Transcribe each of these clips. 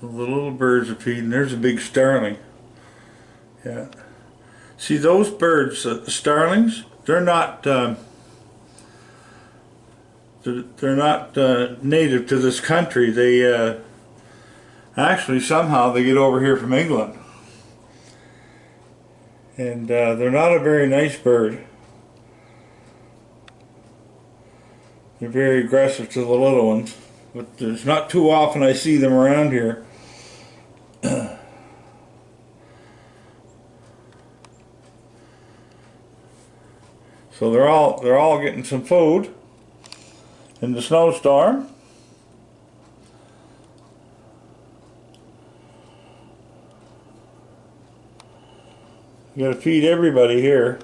The little birds are feeding. There's a big starling. Yeah. See those birds, the starlings? They're not native to this country. They actually somehow they get over here from England, and they're not a very nice bird. They're very aggressive to the little ones, but there's not too often I see them around here. So they're all getting some food in the snowstorm. You gotta feed everybody here.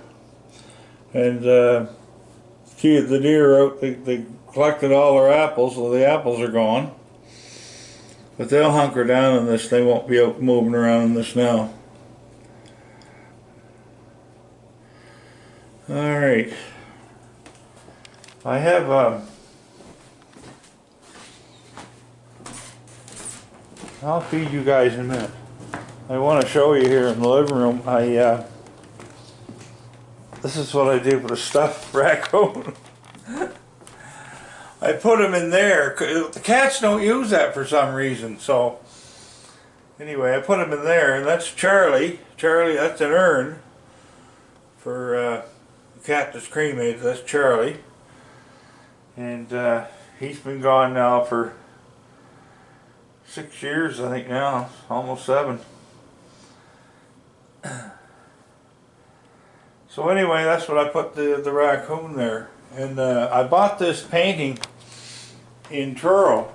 And the deer are out, they collected all their apples, so the apples are gone. But they'll hunker down in this, they won't be out moving around in the snow. Alright. I have I'll feed you guys in a minute. I want to show you here in the living room. This is what I did with a stuffed raccoon. I put him in there. The cats don't use that for some reason. So anyway, I put him in there, and that's Charlie. Charlie, that's an urn for a cat that's cremated. That's Charlie, and he's been gone now for 6 years, I think now, almost 7. So anyway, that's what I put the raccoon there. And I bought this painting in Truro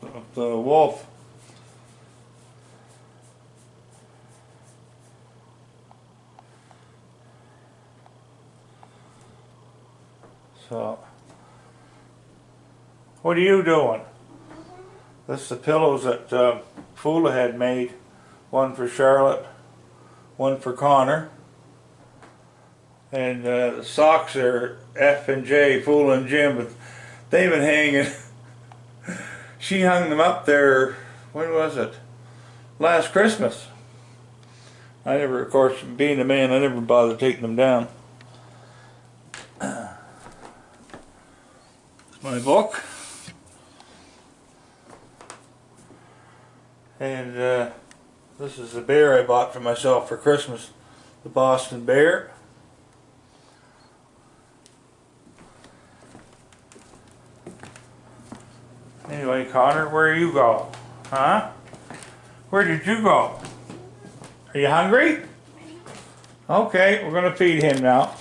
of the wolf. So, what are you doing? This is the pillows that Fula had made. One for Charlotte, one for Connor. And the socks are F and J, Fula and Jim, but they've been hanging. She hung them up there, when was it? Last Christmas. I never, of course, being a man, I never bothered taking them down. My book. And this is a bear I bought for myself for Christmas. The Boston Bear. Anyway, Connor, where you go? Huh? Where did you go? Are you hungry? Okay, we're going to feed him now.